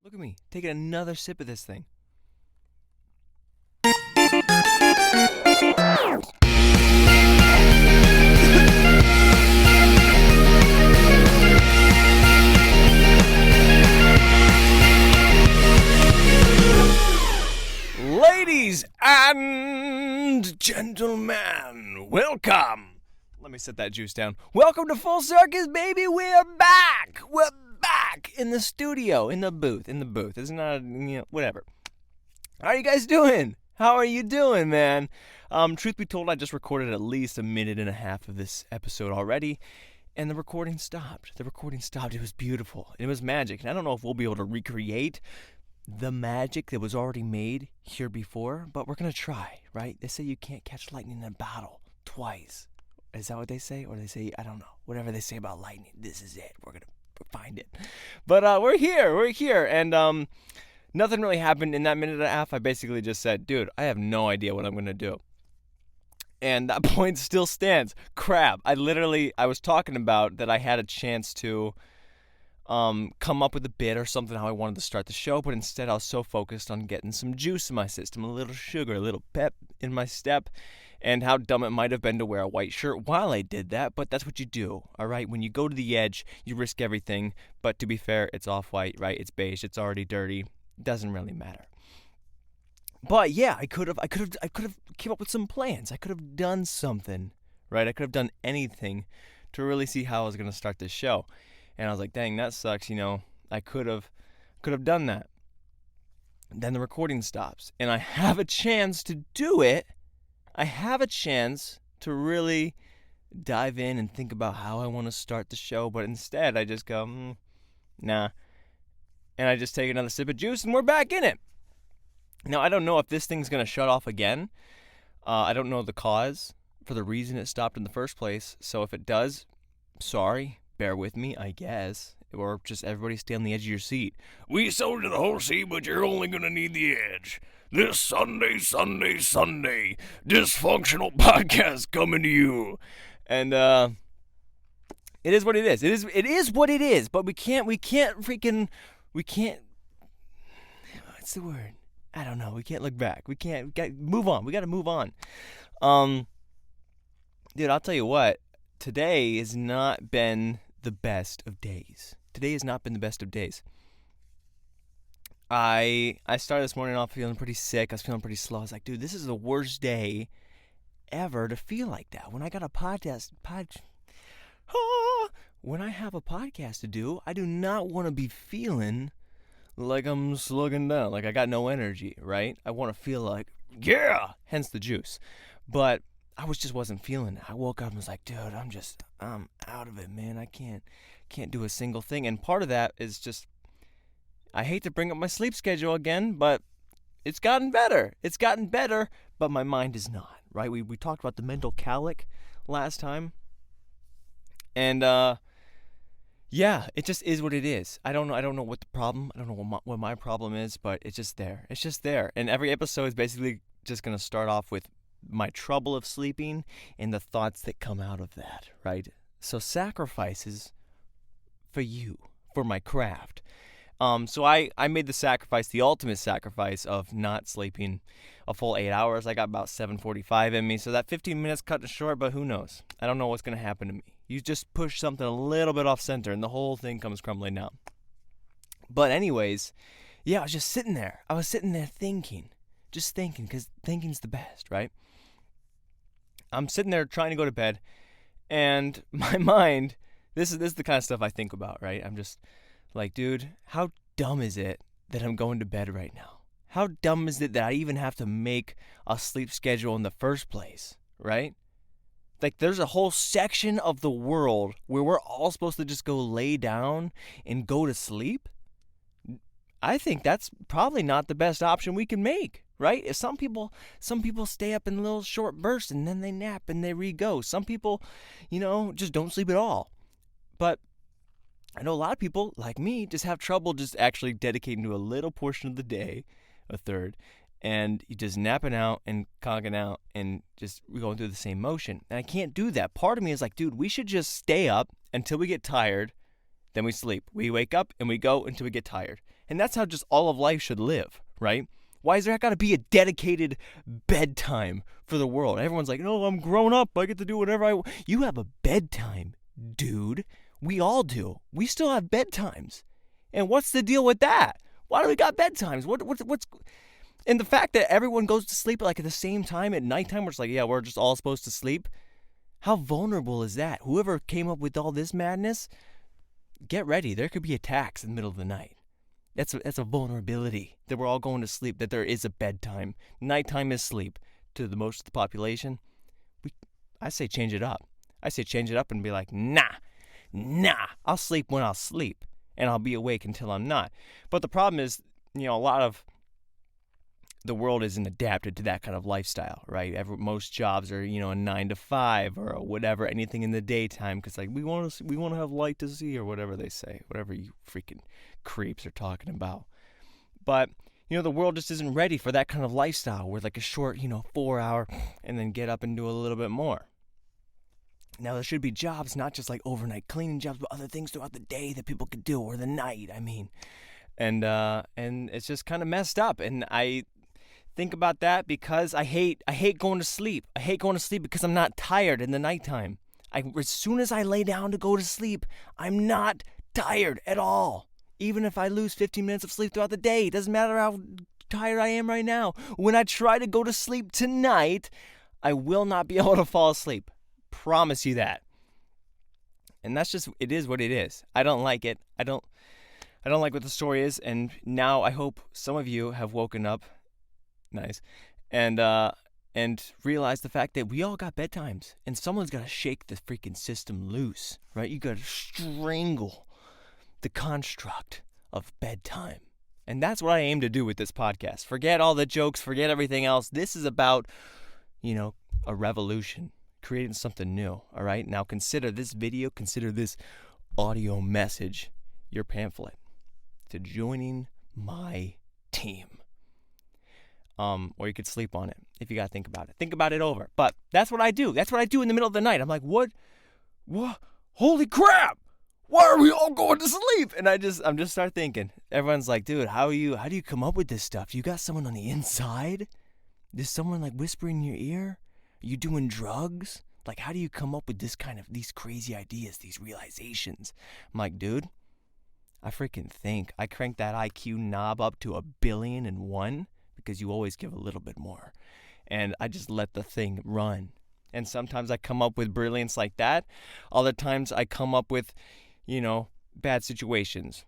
Look at me, taking another sip of this thing. Ladies and gentlemen, welcome. Let me set that juice down. Welcome to Full Circus, baby. We're back. We're back in the studio, in the booth. It's not, whatever. How are you guys doing? How are you doing, man? Truth be told, I just recorded at least a minute and a half of this episode already, and the recording stopped. It was beautiful. It was magic, and I don't know if we'll be able to recreate the magic that was already made here before, but we're going to try, right? They say you can't catch lightning in a bottle twice. Is that what they say? Or they say, I don't know, whatever they say about lightning, this is it. We're going to find it. But we're here, and nothing really happened in that minute and a half. I basically just said, dude, I have no idea what I'm going to do. And that point still stands. Crap. I was talking about that I had a chance to come up with a bit or something how I wanted to start the show, but instead I was so focused on getting some juice in my system, a little sugar, a little pep in my step, and how dumb it might have been to wear a white shirt while I did that, but that's what you do, all right? When you go to the edge, you risk everything, but to be fair, it's off-white, right? It's beige, it's already dirty. It doesn't really matter. But yeah, I could have came up with some plans. I could have done something, right? I could have done anything to really see how I was going to start this show. And I was like, dang, that sucks, I could have done that. Then the recording stops, and I have a chance to do it. I have a chance to really dive in and think about how I want to start the show, but instead I just go, nah. And I just take another sip of juice, and we're back in it. Now, I don't know if this thing's going to shut off again. I don't know the cause for the reason it stopped in the first place, so if it does, sorry. Bear with me, I guess. Or just everybody stay on the edge of your seat. We sold you the whole seat, but you're only going to need the edge. This Sunday, dysfunctional podcast coming to you. And, it is what it is. It is what it is, but we can't, what's the word? I don't know. We can't look back. We got to move on. We got to move on. Dude, I'll tell you what. Today has not been the best of days. I started this morning off feeling pretty sick. I was feeling pretty slow. I was like, dude, this is the worst day ever to feel like that. When I got a when I have a podcast to do, I do not want to be feeling like I'm slugging down, like I got no energy, right? I want to feel like, yeah, hence the juice. But I wasn't feeling it. I woke up and was like, dude, I'm out of it, man. I can't do a single thing. And part of that is just, I hate to bring up my sleep schedule again, but it's gotten better. But my mind is not, right? We talked about the mental calic last time. And, yeah, it just is what it is. I don't know what the problem, I don't know what my problem is, but it's just there. And every episode is basically just going to start off with my trouble of sleeping and the thoughts that come out of that, right? So sacrifices for you, for my craft. So I made the sacrifice, the ultimate sacrifice of not sleeping a full 8 hours. I got about 7:45 in me, so that 15 minutes cut it short, but who knows? I don't know what's going to happen to me. You just push something a little bit off center, and the whole thing comes crumbling down. But anyways, yeah, I was just sitting there. I was sitting there thinking, because thinking's the best, right? I'm sitting there trying to go to bed, and my mind, this is the kind of stuff I think about, right? I'm just like, dude, how dumb is it that I'm going to bed right now? How dumb is it that I even have to make a sleep schedule in the first place, right? Like, there's a whole section of the world where we're all supposed to just go lay down and go to sleep. I think that's probably not the best option we can make, right? Some people stay up in little short bursts and then they nap and they re-go. Some people, just don't sleep at all. But I know a lot of people, like me, just have trouble just actually dedicating to a little portion of the day, a third, and you just napping out and conking out and just going through the same motion. And I can't do that. Part of me is like, dude, we should just stay up until we get tired, then we sleep. We wake up and we go until we get tired. And that's how just all of life should live, right? Why is there got to be a dedicated bedtime for the world? Everyone's like, no, I'm grown up. I get to do whatever I want. You have a bedtime, dude. We all do. We still have bedtimes. And what's the deal with that? Why do we got bedtimes? What's... And the fact that everyone goes to sleep like at the same time at nighttime, we're just like, yeah, we're just all supposed to sleep. How vulnerable is that? Whoever came up with all this madness, get ready. There could be attacks in the middle of the night. That's a vulnerability that we're all going to sleep, that there is a bedtime. Nighttime is sleep to the most of the population. I say change it up. I say change it up and be like, nah. I'll sleep when I'll sleep, and I'll be awake until I'm not. But the problem is, a lot of the world isn't adapted to that kind of lifestyle, right? Most jobs are, a 9 to 5 or whatever, anything in the daytime, because we want to have light to see, or whatever they say, whatever you freaking creeps are talking about. But the world just isn't ready for that kind of lifestyle, where like a short 4 hour, and then get up and do a little bit more. Now there should be jobs, not just like overnight cleaning jobs, but other things throughout the day that people could do, or the night. And it's just kind of messed up. And I think about that because I hate going to sleep. I hate going to sleep because I'm not tired in the nighttime. As soon as I lay down to go to sleep, I'm not tired at all. Even if I lose 15 minutes of sleep throughout the day, it doesn't matter how tired I am right now. When I try to go to sleep tonight, I will not be able to fall asleep. Promise you that. And that's just, it is what it is. I don't like it. I don't like what the story is. And now I hope some of you have woken up, nice, and realized the fact that we all got bedtimes, and someone's got to shake the freaking system loose, right? You got to strangle the construct of bedtime. And that's what I aim to do with this podcast. Forget all the jokes, forget everything else. This is about, a revolution, creating something new, all right? Now consider this video, consider this audio message, your pamphlet to joining my team. Or you could sleep on it if you got to think about it. Think about it over. But that's what I do. That's what I do in the middle of the night. I'm like, what? Holy crap! Why are we all going to sleep? And I'm just start thinking. Everyone's like, dude, how do you come up with this stuff? You got someone on the inside? Is someone like whispering in your ear? Are you doing drugs? Like, how do you come up with these crazy ideas, these realizations? I'm like, dude, I freaking think. I cranked that IQ knob up to 1,000,000,001 because you always give a little bit more. And I just let the thing run. And sometimes I come up with brilliance like that. Other times I come up with, bad situations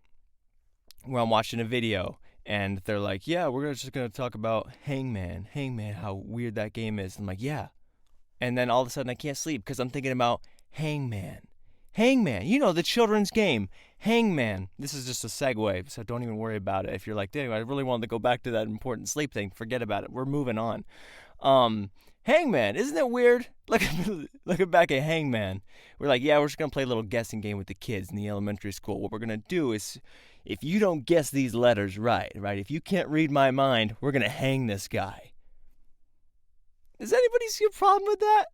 where I'm watching a video and they're like, yeah, we're just going to talk about Hangman, how weird that game is. I'm like, yeah. And then all of a sudden I can't sleep because I'm thinking about Hangman, the children's game, Hangman. This is just a segue, so don't even worry about it. If you're like, dang, I really wanted to go back to that important sleep thing, forget about it. We're moving on. Hangman, isn't it weird? Looking back at Hangman, we're like, yeah, we're just going to play a little guessing game with the kids in the elementary school. What we're going to do is, if you don't guess these letters right, if you can't read my mind, we're going to hang this guy. Does anybody see a problem with that?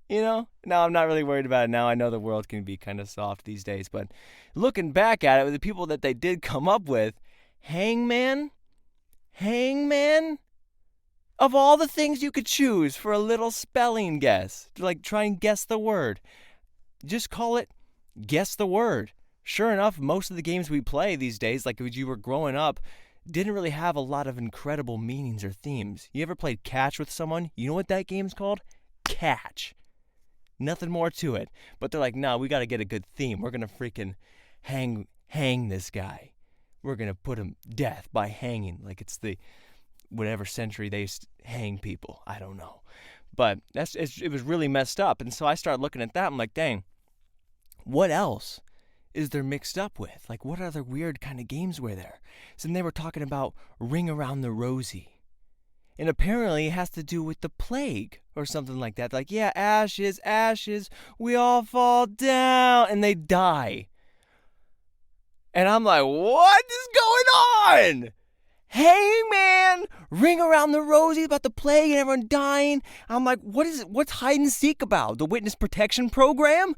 No, I'm not really worried about it now. I know the world can be kind of soft these days, but looking back at it with the people that they did come up with, Hangman, of all the things you could choose for a little spelling guess, to try and guess the word, just call it guess the word. Sure enough, most of the games we play these days, like when you were growing up, didn't really have a lot of incredible meanings or themes. You ever played catch with someone? You know what that game's called? Catch. Nothing more to it. But they're like, no, we got to get a good theme. We're going to freaking hang this guy. We're going to put him death by hanging. Like it's the whatever century they used to hang people. I don't know. But it was really messed up. And so I started looking at that. I'm like, dang, what else is there mixed up with? Like, what other weird kind of games were there? So then they were talking about Ring Around the Rosie. And apparently it has to do with the plague or something like that. Like, yeah, ashes, we all fall down. And they die. And I'm like, what is going on? Hangman, Ring Around the Rosie about the plague and everyone dying. I'm like, what's hide and seek about? The witness protection program?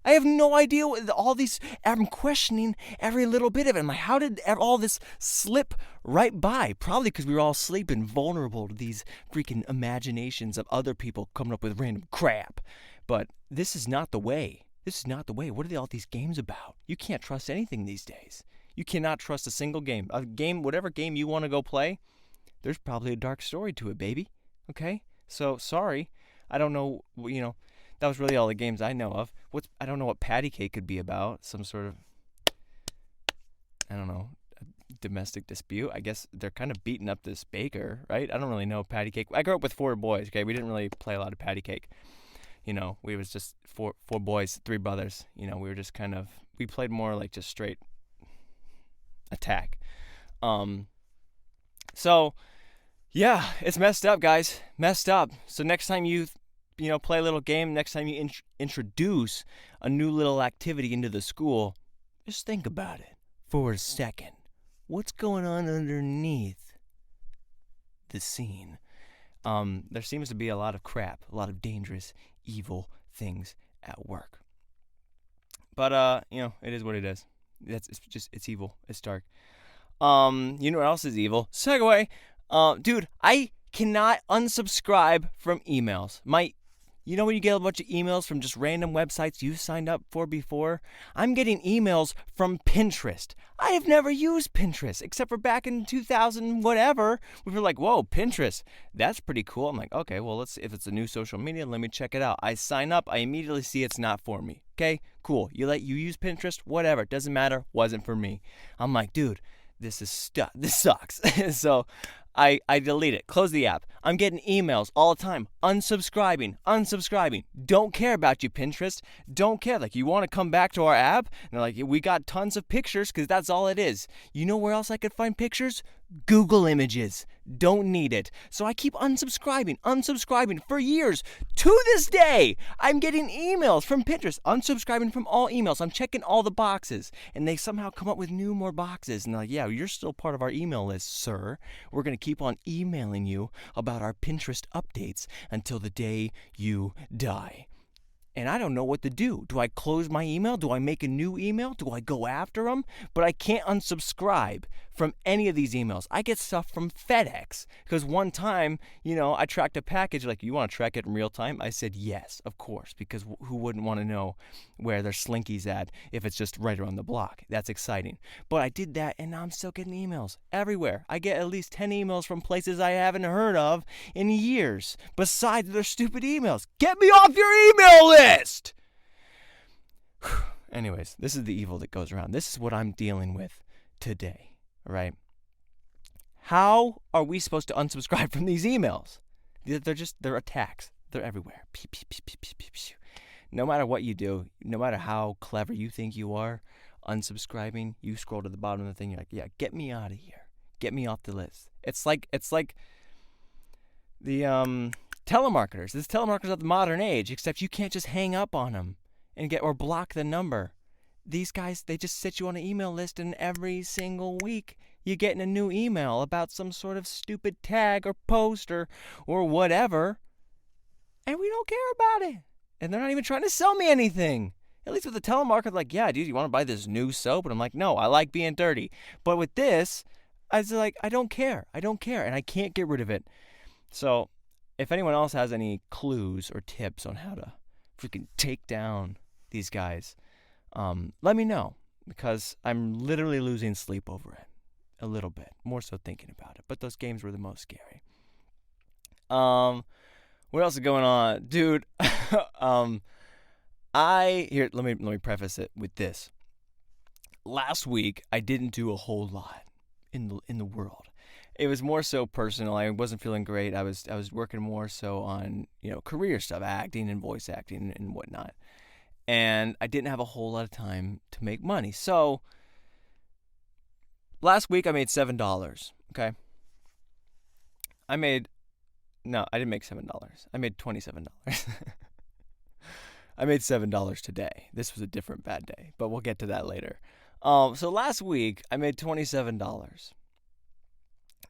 I have no idea what all these. I'm questioning every little bit of it. I'm like, how did all this slip right by? Probably because we were all sleeping, vulnerable to these freaking imaginations of other people coming up with random crap. But this is not the way. This is not the way. What are all these games about? You can't trust anything these days. You cannot trust a single game. A game, whatever game you want to go play, there's probably a dark story to it, baby. Okay? So, sorry. I don't know, that was really all the games I know of. I don't know what patty cake could be about. Some sort of, I don't know, domestic dispute. I guess they're kind of beating up this baker, right? I don't really know patty cake. I grew up with 4 boys, okay? We didn't really play a lot of patty cake. We was just four boys, 3 brothers. We were just we played more like just straight attack. So, yeah, it's messed up, guys. Messed up. So next time you play a little game, next time you introduce a new little activity into the school, just think about it for a second. What's going on underneath the scene? There seems to be a lot of crap, a lot of dangerous, evil things at work. But, it is what it is. It's evil. It's dark. You know what else is evil? Segue. Dude, I cannot unsubscribe from emails. When you get a bunch of emails from just random websites you signed up for before? I'm getting emails from Pinterest. I have never used Pinterest, except for back in 2000 whatever. We were like, whoa, Pinterest, that's pretty cool. I'm like, okay, well, if it's a new social media, let me check it out. I sign up, I immediately see it's not for me. Okay, cool. You use Pinterest, whatever, doesn't matter, wasn't for me. I'm like, dude, this sucks. So I delete it, close the app. I'm getting emails all the time, unsubscribing. Don't care about you, Pinterest. Don't care. Like, you want to come back to our app? And they're like, we got tons of pictures because that's all it is. You know where else I could find pictures? Google Images. Don't need it. So I keep unsubscribing for years. To this day, I'm getting emails from Pinterest, unsubscribing from all emails. I'm checking all the boxes, and they somehow come up with more boxes. And they're like, yeah, you're still part of our email list, sir. We're going to keep on emailing you about our Pinterest updates until the day you die. And I don't know what to do. Do I close my email? Do I make a new email? Do I go after them? But I can't unsubscribe from any of these emails. I get stuff from FedEx. Because one time, I tracked a package. Like, you want to track it in real time? I said yes, of course. Because who wouldn't want to know where their Slinky's at if it's just right around the block? That's exciting. But I did that, and now I'm still getting emails everywhere. I get at least 10 emails from places I haven't heard of in years. Besides their stupid emails. Get me off your email list! Anyways, this is the evil that goes around. This is what I'm dealing with today. Right? How are we supposed to unsubscribe from these emails? They're attacks. They're everywhere. No matter what you do, no matter how clever you think you are, unsubscribing, you scroll to the bottom of the thing, you're like, yeah, get me out of here. Get me off the list. It's like the telemarketers. This telemarketers of the modern age, except you can't just hang up on them or block the number. These guys, they just sit you on an email list, and every single week you're getting a new email about some sort of stupid tag or post or whatever, and we don't care about it. And they're not even trying to sell me anything. At least with the telemarketer, like, yeah, dude, you want to buy this new soap? And I'm like, no, I like being dirty. But with this, I was like, I don't care, and I can't get rid of it. So if anyone else has any clues or tips on how to freaking take down these guys, let me know, because I'm literally losing sleep over it a little bit, more so thinking about it. But those games were the most scary. What else is going on, dude? Let me preface it with this. Last week I didn't do a whole lot in the world. It was more so personal. I wasn't feeling great. I was working more so on career stuff, acting and voice acting and whatnot. And I didn't have a whole lot of time to make money. So last week I made $7, okay? I didn't make $7. I made $27. I made $7 today. This was a different bad day, but we'll get to that later. So last week I made $27.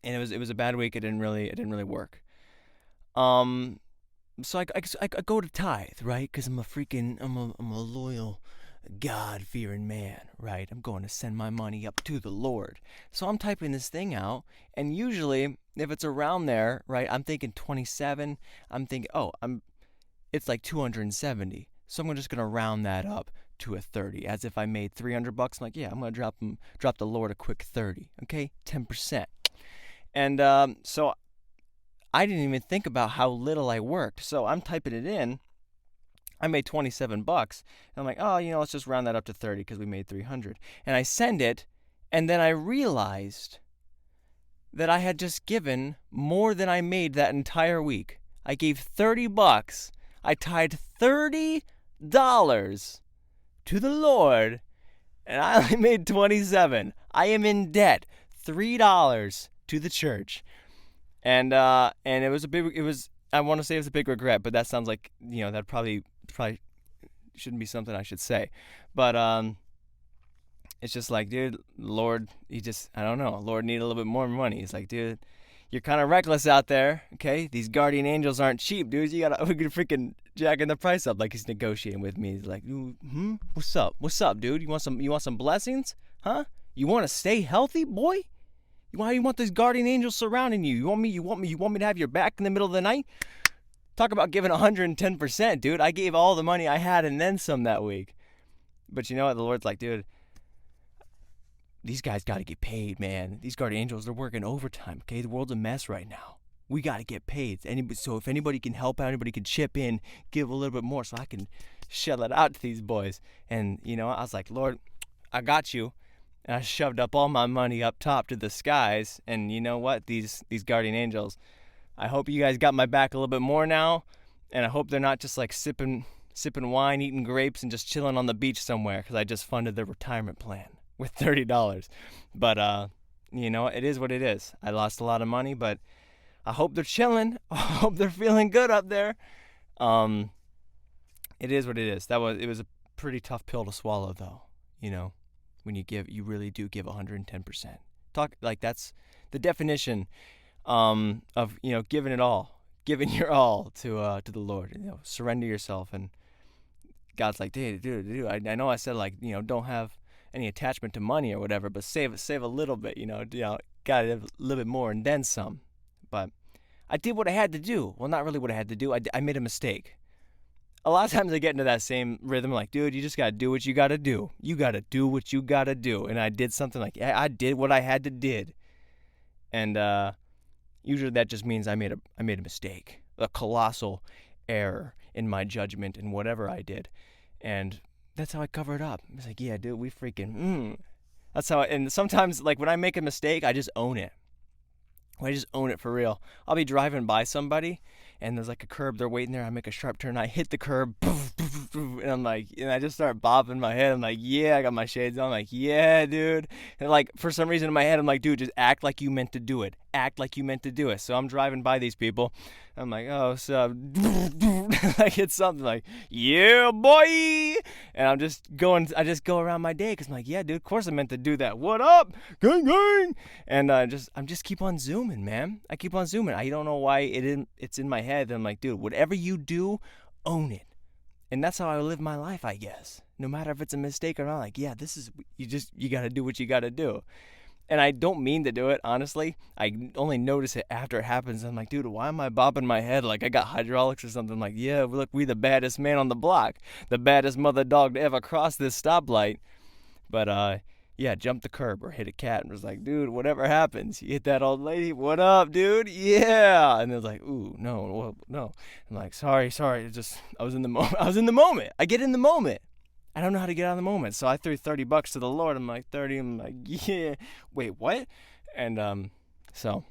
And it was a bad week. It didn't really work. I go to tithe, right? Because I'm a loyal, God-fearing man, right? I'm going to send my money up to the Lord. So I'm typing this thing out, and usually, if it's around there, right, I'm thinking 27. I'm thinking, it's like 270. So I'm just gonna round that up to a 30, as if I made $300. I'm like, yeah, I'm gonna drop the Lord a quick 30, okay, 10%. And so I didn't even think about how little I worked. So I'm typing it in. I made $27. And I'm like, let's just round that up to 30 because we made 300. And I send it, and then I realized that I had just given more than I made that entire week. I gave $30. I tied $30 to the Lord, and I only made 27. I am in debt $3 to the church. And it was I want to say it was a big regret, but that sounds like, that probably shouldn't be something I should say. But it's just like, dude, Lord, I don't know. Lord need a little bit more money. He's like, dude, you're kind of reckless out there, okay? These guardian angels aren't cheap, dude. We're freaking jacking the price up like he's negotiating with me. He's like, what's up? What's up, dude? You want some blessings? Huh? You want to stay healthy, boy? Why do you want these guardian angels surrounding you? You want me to have your back in the middle of the night? Talk about giving 110%, dude. I gave all the money I had and then some that week. But you know what? The Lord's like, dude, these guys got to get paid, man. These guardian angels, they're working overtime, okay? The world's a mess right now. We got to get paid. So if anybody can help out, anybody can chip in, give a little bit more so I can shell it out to these boys. And, I was like, Lord, I got you. And I shoved up all my money up top to the skies. And you know what? These guardian angels, I hope you guys got my back a little bit more now. And I hope they're not just like sipping wine, eating grapes, and just chilling on the beach somewhere because I just funded their retirement plan with $30. But, it is what it is. I lost a lot of money, but I hope they're chilling. I hope they're feeling good up there. It is what it is. It was a pretty tough pill to swallow, though, when you really do give 110%. That's the definition of giving it all, giving your all to the Lord. Surrender yourself. And God's like, dude, I know I said don't have any attachment to money or whatever, but save a little bit. Got a little bit more and then some. But I did what I had to do. Well, not really what I had to do. I made a mistake. A lot of times I get into that same rhythm, like, dude, you just got to do what you got to do. You got to do what you got to do. And I did something like, I did what I had to did. And usually that just means I made a mistake, a colossal error in my judgment in whatever I did. And that's how I cover it up. It's like, yeah, dude, we freaking, That's how, and sometimes, like, when I make a mistake, I just own it. I just own it for real. I'll be driving by somebody, and there's like a curb. They're waiting there. I make a sharp turn. I hit the curb, and I'm like, and I just start bobbing my head. I'm like, yeah, I got my shades on. I'm like, yeah, dude. And like, for some reason in my head, I'm like, dude, just act like you meant to do it. Act like you meant to do it. So I'm driving by these people. I'm like, oh, so I hit something like, yeah, boy. And I just go around my day because I'm like, yeah, dude, of course I meant to do that. What up? Gang, gang. And I'm just keep on zooming, man. I keep on zooming. I don't know why it's in my head. I'm like, dude, whatever you do, own it. And that's how I live my life, I guess. No matter if it's a mistake or not, like, yeah, you got to do what you got to do. And I don't mean to do it, honestly. I only notice it after it happens. I'm like, dude, why am I bobbing my head like I got hydraulics or something? Like, yeah, look, we the baddest man on the block. The baddest mother dog to ever cross this stoplight. But, yeah, jump the curb or hit a cat and was like, dude, whatever happens, you hit that old lady, what up, dude? Yeah. And it was like, ooh, no. I'm like, sorry. I was in the moment. I get in the moment. I don't know how to get out of the moment. So I threw $30 to the Lord. I'm like, 30. I'm like, yeah. Wait, what? And so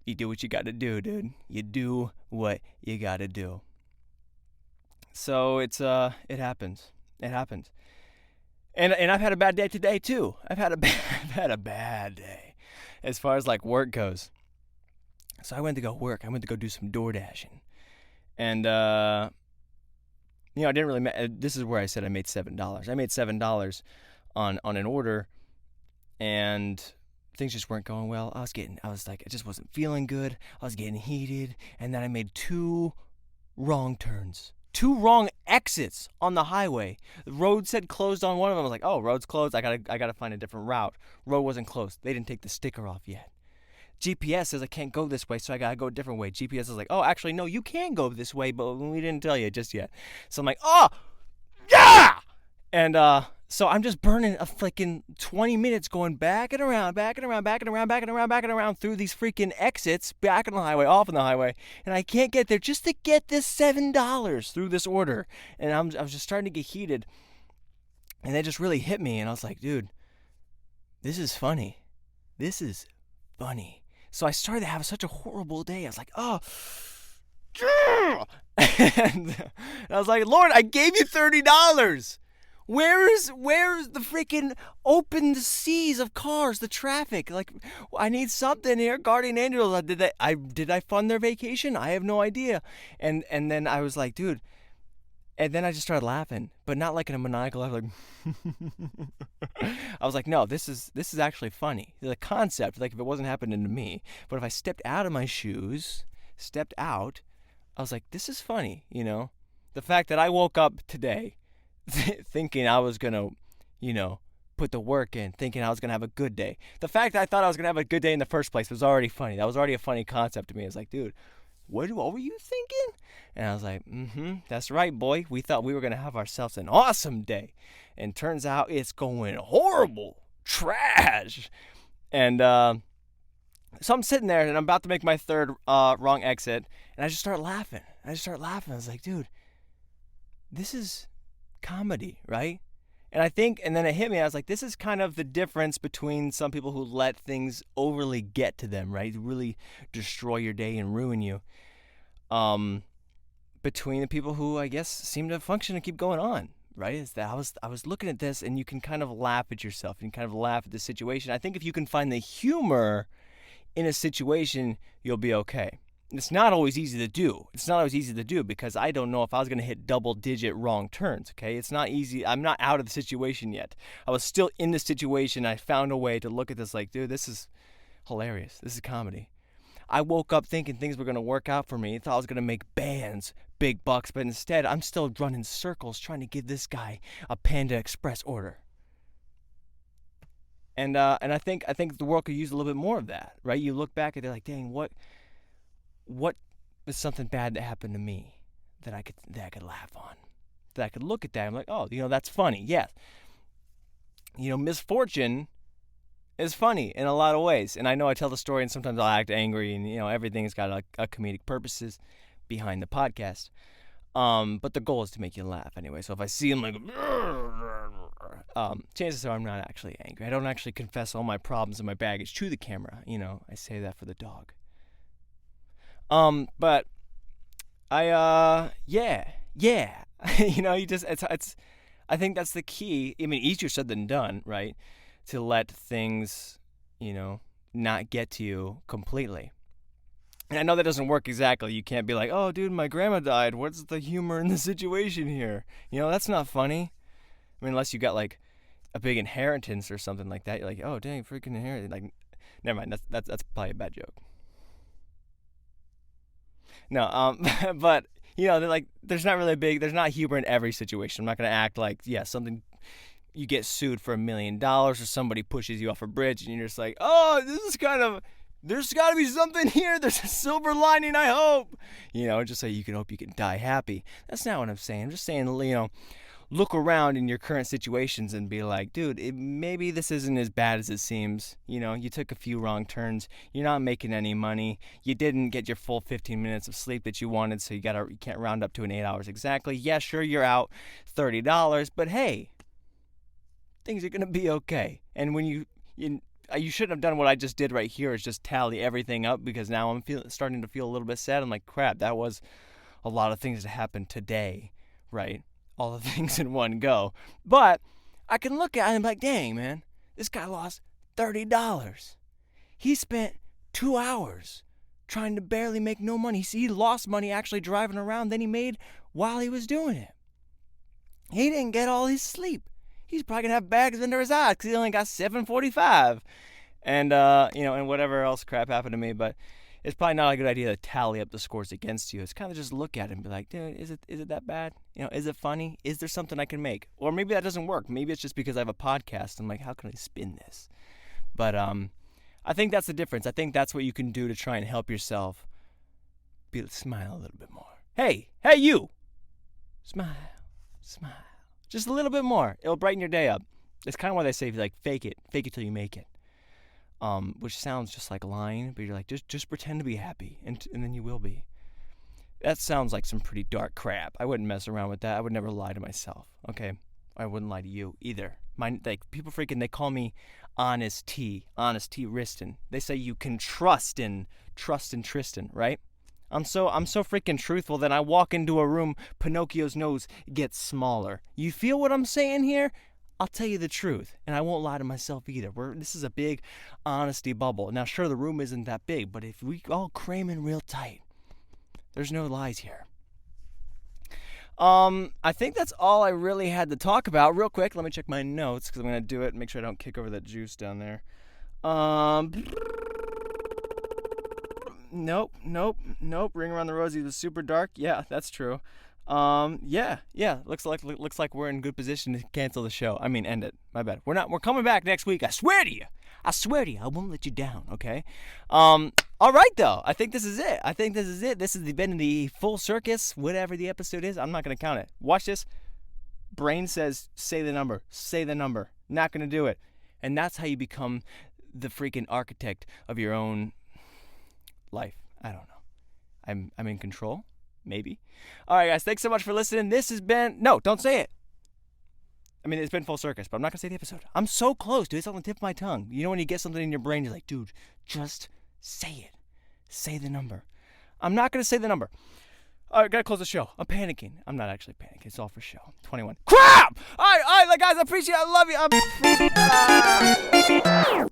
you do what you got to do, dude. You do what you got to do. So it happens. It happens. And I've had a bad day today too. I've had a bad day as far as like work goes. So I went to go work. I went to go do some door dashing. And I didn't really. This is where I said I made $7. I made $7 on an order, and things just weren't going well. I just wasn't feeling good. I was getting heated. And then I made 2 wrong turns. 2 wrong exits on the highway. The road said closed on one of them. I was like, oh, road's closed. I gotta find a different route. Road wasn't closed. They didn't take the sticker off yet. GPS says I can't go this way, so I gotta go a different way. GPS is like, oh, actually, no, you can go this way, but we didn't tell you just yet. So I'm like, oh, yeah! And so I'm just burning a freaking 20 minutes going back and around through these freaking exits, back on the highway, off on the highway, and I can't get there just to get this $7 through this order. And I was just starting to get heated, and it just really hit me, and I was like, dude, this is funny. This is funny. So I started to have such a horrible day. I was like, oh, and I was like, Lord, I gave you $30. Where's the freaking open seas of cars, the traffic? Like, I need something here. Guardian angels. Did I fund their vacation? I have no idea. And then I was like, dude. And then I just started laughing, but not like in a maniacal laugh. Like, I was like, no, this is actually funny. The concept, like if it wasn't happening to me, but if I stepped out of my shoes, I was like, this is funny, you know? The fact that I woke up today thinking I was going to, you know, put the work in, thinking I was going to have a good day. The fact that I thought I was going to have a good day in the first place was already funny. That was already a funny concept to me. I was like, dude, what were you thinking? And I was like, that's right, boy. We thought we were going to have ourselves an awesome day. And turns out it's going horrible. Trash. And so I'm sitting there, and I'm about to make my 3rd wrong exit, and I just start laughing. I was like, dude, this is comedy, right? And then it hit me. I was like, this is kind of the difference between some people who let things overly get to them, right? Really destroy your day and ruin you. Between the people who, I guess, seem to function and keep going on, right? Is that I was looking at this, and you can kind of laugh at yourself. You can kind of laugh at the situation. I think if you can find the humor in a situation, you'll be okay. It's not always easy to do because I don't know if I was going to hit double-digit wrong turns, okay? It's not easy. I'm not out of the situation yet. I was still in the situation. I found a way to look at this like, dude, this is hilarious. This is comedy. I woke up thinking things were going to work out for me. I thought I was going to make bands, big bucks, but instead I'm still running circles trying to give this guy a Panda Express order. And I think the world could use a little bit more of that, right? You look back and they're like, dang, what was something bad that happened to me that I could laugh on, that I could look at that. I'm like, oh, you know, that's funny. Yes. You know, misfortune is funny in a lot of ways. And I know I tell the story and sometimes I'll act angry and, you know, everything's got a comedic purposes behind the podcast. But the goal is to make you laugh anyway. So if I see him like, chances are I'm not actually angry. I don't actually confess all my problems and my baggage to the camera. You know, I say that for the dog. But I, yeah. You know, it's, I think that's the key. I mean, easier said than done, right? To let things, you know, not get to you completely. And I know that doesn't work exactly. You can't be like, oh, dude, my grandma died. What's the humor in the situation here? You know, that's not funny. I mean, unless you got like a big inheritance or something like that. You're like, oh, dang, freaking inheritance. Like, never mind. That's probably a bad joke. No, but you know, like, there's not humor in every situation. I'm not gonna act like, yeah, something, you get sued for $1 million or somebody pushes you off a bridge and you're just like, oh, there's got to be something here. There's a silver lining, I hope. You know, just so you can hope you can die happy. That's not what I'm saying. I'm just saying, you know, look around in your current situations and be like, dude, maybe this isn't as bad as it seems. You know, you took a few wrong turns. You're not making any money. You didn't get your full 15 minutes of sleep that you wanted, so you can't round up to an 8 hours exactly. Yeah, sure, you're out $30, but hey, things are going to be okay. And when you shouldn't have done what I just did right here, is just tally everything up, because now I'm starting to feel a little bit sad. I'm like, crap, that was a lot of things that happened today, right? All the things in one go. But I can look at it and be like, dang, man, this guy lost $30. He spent 2 hours trying to barely make no money. See, he lost money actually driving around than he made while he was doing it. He didn't get all his sleep. He's probably going to have bags under his eyes because he only got 7:45. and and whatever else crap happened to me. But it's probably not a good idea to tally up the scores against you. It's kind of just look at it and be like, dude, is it that bad? Is it funny? Is there something I can make? Or maybe that doesn't work. Maybe it's just because I have a podcast. I'm like, how can I spin this? But I think that's the difference. I think that's what you can do to try and help yourself smile a little bit more. Hey, you! Smile. Just a little bit more. It'll brighten your day up. It's kind of why they say, like, fake it till you make it. Which sounds just like lying, but you're like, just pretend to be happy, and then you will be. That sounds like some pretty dark crap. I wouldn't mess around with that. I would never lie to myself, okay? I wouldn't lie to you either. People freaking, they call me Honest T Riston. They say you can trust in Tristan, right? I'm so freaking truthful that I walk into a room, Pinocchio's nose gets smaller. You feel what I'm saying here? I'll tell you the truth, and I won't lie to myself either. This is a big honesty bubble. Now, sure, the room isn't that big, but if we all cram in real tight, there's no lies here. I think that's all I really had to talk about. Real quick, let me check my notes, because I'm going to do it and make sure I don't kick over that juice down there. Nope. Ring Around the Rosie was super dark. Yeah, that's true. Yeah. Looks like we're in good position to cancel the show. I mean, end it. My bad. We're coming back next week. I swear to you. I won't let you down, okay? All right, though. I think this is it. This has been the full circus, whatever the episode is. I'm not going to count it. Watch this. Brain says, say the number. Not going to do it. And that's how you become the freaking architect of your own life. I don't know. I'm in control. Maybe. All right, guys. Thanks so much for listening. This has been... No, don't say it. I mean, it's been Full Circus, but I'm not going to say the episode. I'm so close, dude. It's on the tip of my tongue. You know when you get something in your brain, you're like, dude, just say it. Say the number. I'm not going to say the number. All right, got to close the show. I'm panicking. I'm not actually panicking. It's all for show. 21. Crap! All right, guys. I appreciate it. I love you.